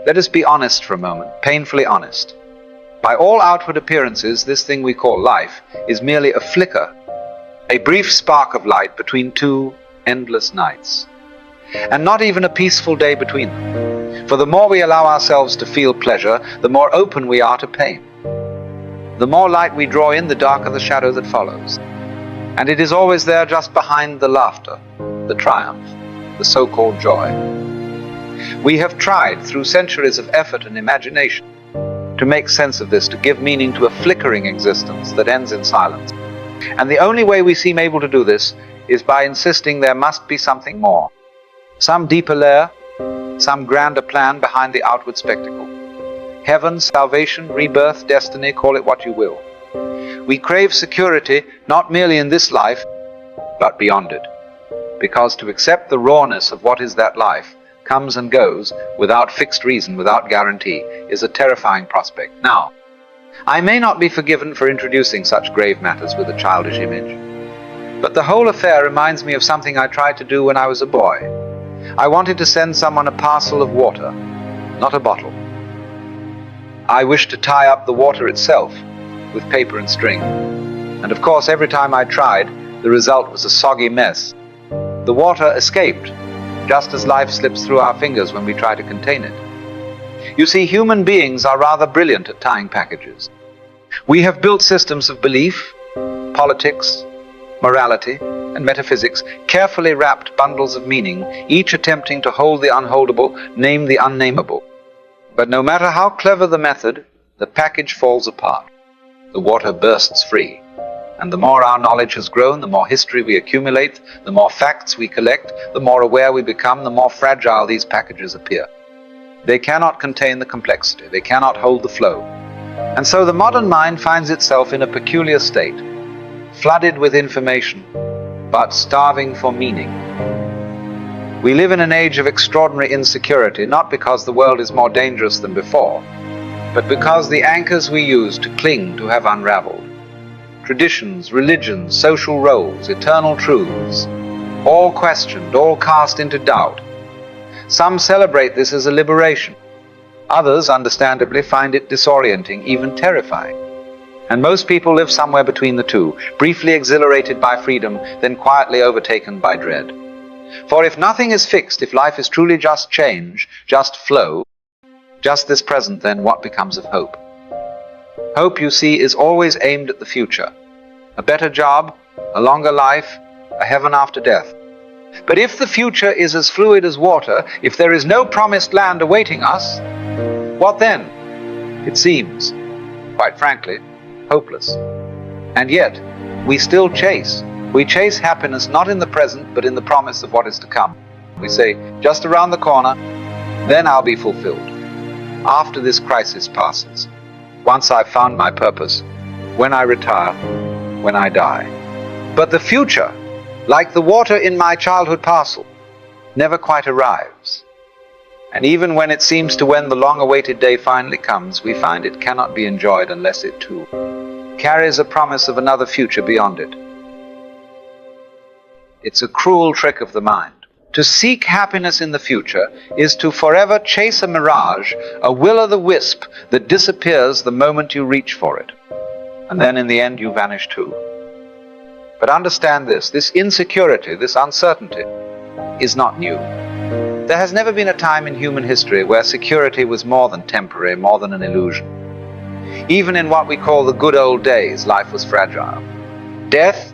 Let us be honest for a moment, painfully honest. By all outward appearances, this thing we call life is merely a flicker, a brief spark of light between two endless nights, and not even a peaceful day between them. For the more we allow ourselves to feel pleasure, the more open we are to pain. The more light we draw in, the darker the shadow that follows. And it is always there just behind the laughter, the triumph, the so-called joy. We have tried, through centuries of effort and imagination, to make sense of this, to give meaning to a flickering existence that ends in silence. And the only way we seem able to do this is by insisting there must be something more, some deeper layer, some grander plan behind the outward spectacle. Heaven, salvation, rebirth, destiny, call it what you will. We crave security not merely in this life, but beyond it. Because to accept the rawness of what is that life, comes and goes, without fixed reason, without guarantee, is a terrifying prospect. Now, I may not be forgiven for introducing such grave matters with a childish image, but the whole affair reminds me of something I tried to do when I was a boy. I wanted to send someone a parcel of water, not a bottle. I wished to tie up the water itself with paper and string. And of course, every time I tried, the result was a soggy mess. The water escaped, just as life slips through our fingers when we try to contain it. You see, human beings are rather brilliant at tying packages. We have built systems of belief, politics, morality, and metaphysics, carefully wrapped bundles of meaning, each attempting to hold the unholdable, name the unnameable. But no matter how clever the method, the package falls apart. The water bursts free. And the more our knowledge has grown, the more history we accumulate, the more facts we collect, the more aware we become, the more fragile these packages appear. They cannot contain the complexity. They cannot hold the flow. And so the modern mind finds itself in a peculiar state, flooded with information, but starving for meaning. We live in an age of extraordinary insecurity, not because the world is more dangerous than before, but because the anchors we use to cling to have unraveled. Traditions, religions, social roles, eternal truths, all questioned, all cast into doubt. Some celebrate this as a liberation. Others, understandably, find it disorienting, even terrifying. And most people live somewhere between the two, briefly exhilarated by freedom, then quietly overtaken by dread. For if nothing is fixed, if life is truly just change, just flow, just this present, then what becomes of hope? Hope, you see, is always aimed at the future. A better job, a longer life, a heaven after death. But if the future is as fluid as water, if there is no promised land awaiting us, what then? It seems, quite frankly, hopeless. And yet, we still chase. We chase happiness not in the present, but in the promise of what is to come. We say, just around the corner, then I'll be fulfilled. After this crisis passes, once I've found my purpose, when I retire, when I die. But the future, like the water in my childhood parcel, never quite arrives. And even when it seems to when the long-awaited day finally comes, we find it cannot be enjoyed unless it too carries a promise of another future beyond it. It's a cruel trick of the mind. To seek happiness in the future is to forever chase a mirage, a will-o'-the-wisp that disappears the moment you reach for it. And then in the end you vanish too. But understand this insecurity, this uncertainty, is not new. There has never been a time in human history where security was more than temporary, more than an illusion. Even in what we call the good old days, life was fragile. Death,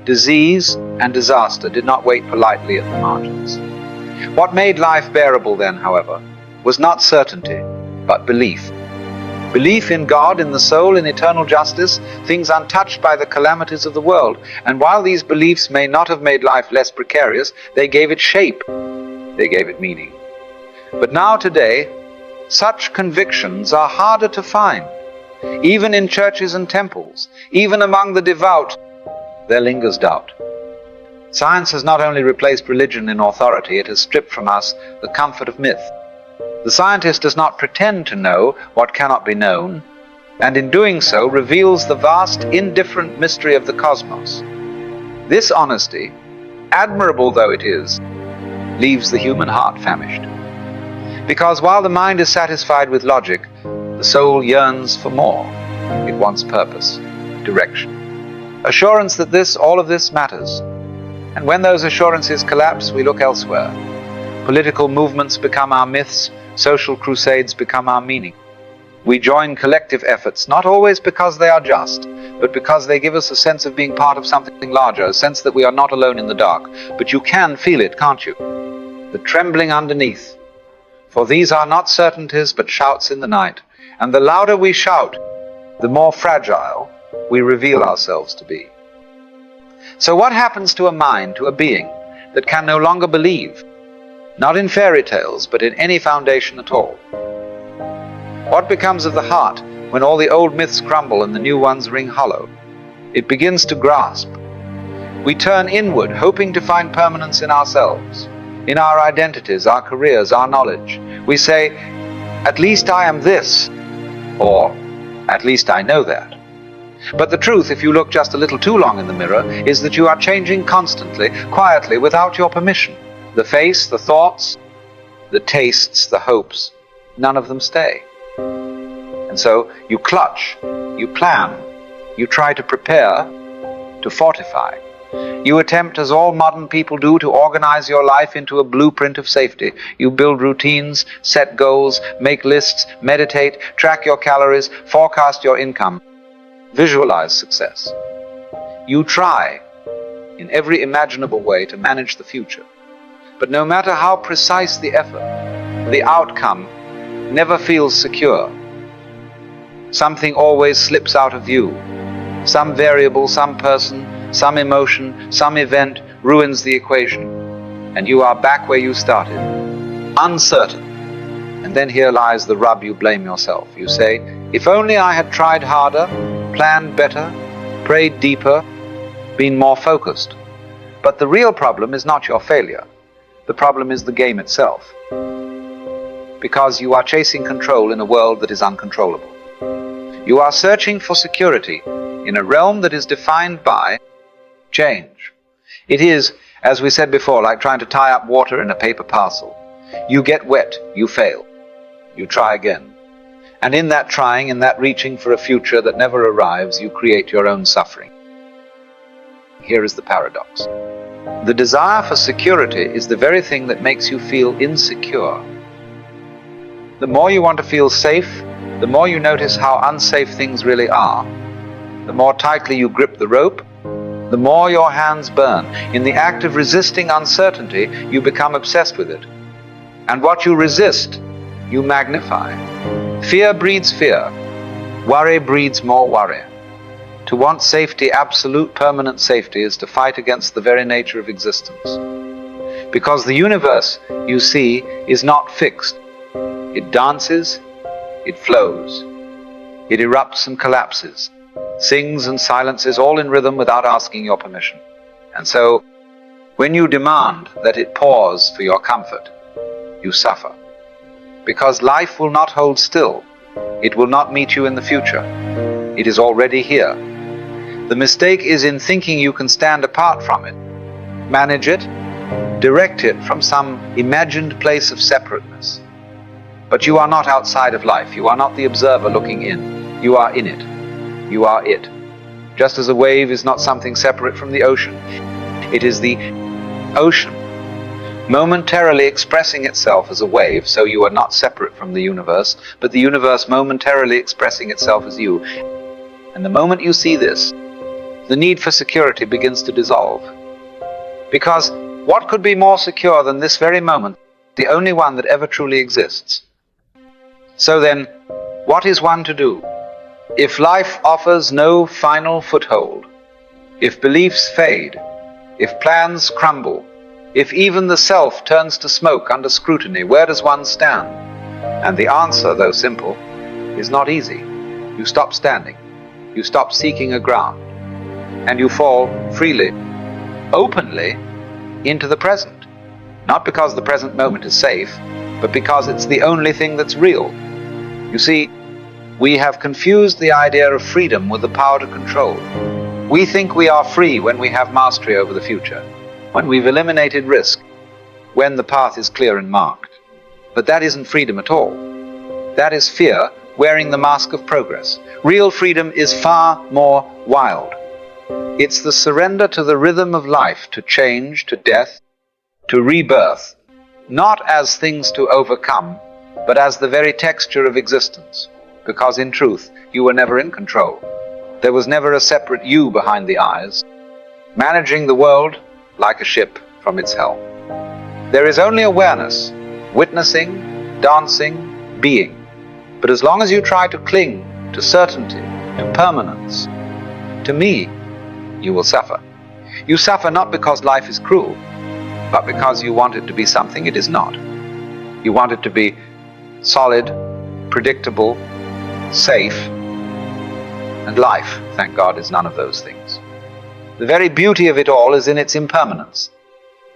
disease, and disaster did not wait politely at the margins. What made life bearable then, however, was not certainty, but belief. Belief in God, in the soul, in eternal justice, things untouched by the calamities of the world. And while these beliefs may not have made life less precarious, they gave it shape. They gave it meaning. But now today, such convictions are harder to find. Even in churches and temples, even among the devout, there lingers doubt. Science has not only replaced religion in authority, it has stripped from us the comfort of myth. The scientist does not pretend to know what cannot be known, and in doing so reveals the vast, indifferent mystery of the cosmos. This honesty, admirable though it is, leaves the human heart famished. Because while the mind is satisfied with logic, the soul yearns for more. It wants purpose, direction, assurance that all of this matters. And when those assurances collapse, we look elsewhere. Political movements become our myths, social crusades become our meaning. We join collective efforts, not always because they are just, but because they give us a sense of being part of something larger, a sense that we are not alone in the dark. But you can feel it, can't you? The trembling underneath. For these are not certainties, but shouts in the night. And the louder we shout, the more fragile we reveal ourselves to be. So what happens to a mind, to a being, that can no longer believe? Not in fairy tales, but in any foundation at all. What becomes of the heart when all the old myths crumble and the new ones ring hollow? It begins to grasp. We turn inward, hoping to find permanence in ourselves, in our identities, our careers, our knowledge. We say, at least I am this, or at least I know that. But the truth, if you look just a little too long in the mirror, is that you are changing constantly, quietly, without your permission. The face, the thoughts, the tastes, the hopes, none of them stay. And so you clutch, you plan, you try to prepare, to fortify. You attempt, as all modern people do, to organize your life into a blueprint of safety. You build routines, set goals, make lists, meditate, track your calories, forecast your income, visualize success. You try, in every imaginable way, to manage the future. But no matter how precise the effort, the outcome never feels secure. Something always slips out of view. Some variable, some person, some emotion, some event ruins the equation. And you are back where you started, uncertain. And then here lies the rub. You blame yourself. You say, if only I had tried harder, planned better, prayed deeper, been more focused. But the real problem is not your failure. The problem is the game itself. Because you are chasing control in a world that is uncontrollable. You are searching for security in a realm that is defined by change. It is, as we said before, like trying to tie up water in a paper parcel. You get wet, you fail. You try again. And in that trying, in that reaching for a future that never arrives, you create your own suffering. Here is the paradox. The desire for security is the very thing that makes you feel insecure. The more you want to feel safe, the more you notice how unsafe things really are. The more tightly you grip the rope, the more your hands burn. In the act of resisting uncertainty, you become obsessed with it. And what you resist, you magnify. Fear breeds fear. Worry breeds more worry. To want safety, absolute permanent safety, is to fight against the very nature of existence. Because the universe, you see, is not fixed. It dances, it flows. It erupts and collapses, sings and silences, all in rhythm without asking your permission. And so, when you demand that it pause for your comfort, you suffer. Because life will not hold still. It will not meet you in the future. It is already here. The mistake is in thinking you can stand apart from it, manage it, direct it from some imagined place of separateness. But you are not outside of life. You are not the observer looking in. You are in it. You are it. Just as a wave is not something separate from the ocean. It is the ocean momentarily expressing itself as a wave, so you are not separate from the universe, but the universe momentarily expressing itself as you. And the moment you see this, the need for security begins to dissolve. Because what could be more secure than this very moment, the only one that ever truly exists? So then, what is one to do? If life offers no final foothold, if beliefs fade, if plans crumble, if even the self turns to smoke under scrutiny, where does one stand? And the answer, though simple, is not easy. You stop standing. You stop seeking a ground. And you fall freely, openly, into the present. Not because the present moment is safe, but because it's the only thing that's real. You see, we have confused the idea of freedom with the power to control. We think we are free when we have mastery over the future, when we've eliminated risk, when the path is clear and marked. But that isn't freedom at all. That is fear wearing the mask of progress. Real freedom is far more wild. It's the surrender to the rhythm of life, to change, to death, to rebirth, not as things to overcome, but as the very texture of existence. Because in truth, you were never in control. There was never a separate you behind the eyes, managing the world like a ship from its helm. There is only awareness, witnessing, dancing, being. But as long as you try to cling to certainty, to permanence, to me, you will suffer. You suffer not because life is cruel, but because you want it to be something it is not. You want it to be solid, predictable, safe, and life, thank God, is none of those things. The very beauty of it all is in its impermanence.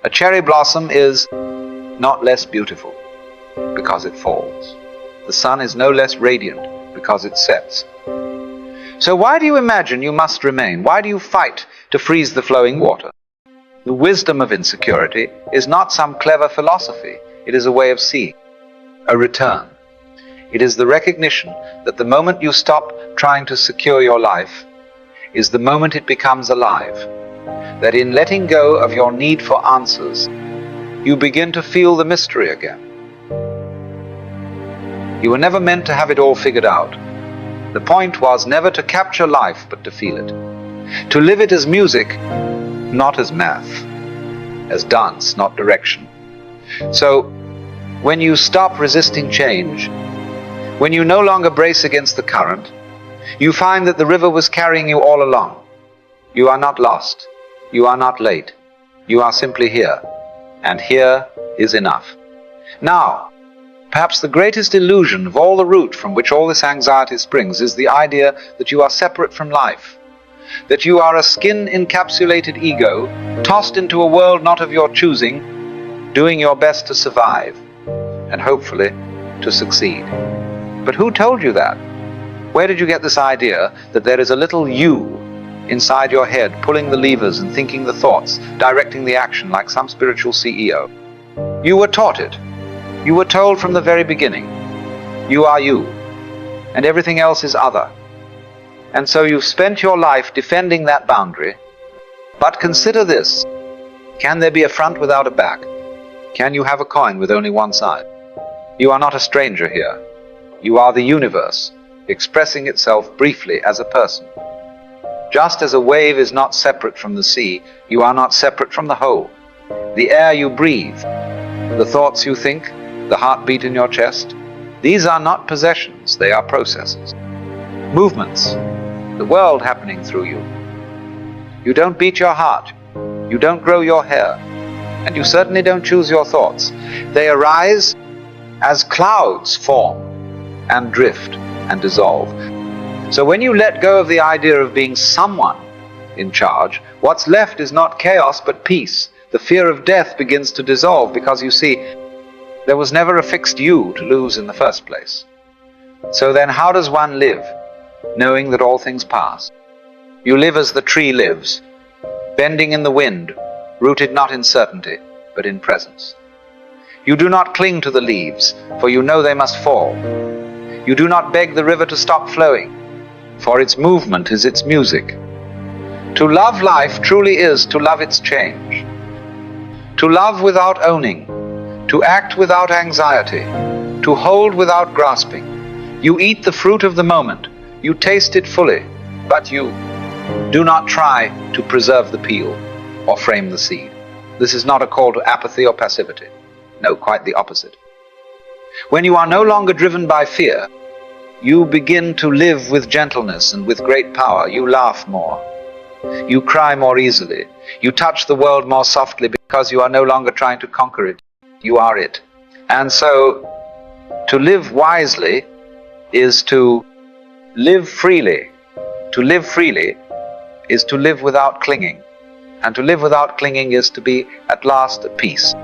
A cherry blossom is not less beautiful because it falls. The sun is no less radiant because it sets. So why do you imagine you must remain? Why do you fight to freeze the flowing water? The wisdom of insecurity is not some clever philosophy. It is a way of seeing, a return. It is the recognition that the moment you stop trying to secure your life is the moment it becomes alive. That in letting go of your need for answers, you begin to feel the mystery again. You were never meant to have it all figured out. The point was never to capture life, but to feel it. To live it as music, not as math. As dance, not direction. So, when you stop resisting change, when you no longer brace against the current, you find that the river was carrying you all along. You are not lost. You are not late. You are simply here. And here is enough. Now, perhaps the greatest illusion of all the root from which all this anxiety springs is the idea that you are separate from life, that you are a skin-encapsulated ego, tossed into a world not of your choosing, doing your best to survive, and hopefully to succeed. But who told you that? Where did you get this idea that there is a little you inside your head, pulling the levers and thinking the thoughts, directing the action like some spiritual CEO? You were taught it. You were told from the very beginning, you are you, and everything else is other. And so you've spent your life defending that boundary. But consider this, can there be a front without a back? Can you have a coin with only one side? You are not a stranger here. You are the universe, expressing itself briefly as a person. Just as a wave is not separate from the sea, you are not separate from the whole. The air you breathe, the thoughts you think, the heartbeat in your chest, these are not possessions, they are processes. Movements, the world happening through you. You don't beat your heart, you don't grow your hair, and you certainly don't choose your thoughts. They arise as clouds form and drift and dissolve. So when you let go of the idea of being someone in charge, what's left is not chaos but peace. The fear of death begins to dissolve because you see, there was never a fixed you to lose in the first place. So then how does one live, knowing that all things pass? You live as the tree lives, bending in the wind, rooted not in certainty, but in presence. You do not cling to the leaves, for you know they must fall. You do not beg the river to stop flowing, for its movement is its music. To love life truly is to love its change. To love without owning, to act without anxiety, to hold without grasping. You eat the fruit of the moment, you taste it fully, but you do not try to preserve the peel or frame the seed. This is not a call to apathy or passivity. No, quite the opposite. When you are no longer driven by fear, you begin to live with gentleness and with great power. You laugh more. You cry more easily. You touch the world more softly because you are no longer trying to conquer it. You are it. And so, to live wisely is to live freely. To live freely is to live without clinging. And to live without clinging is to be at last at peace.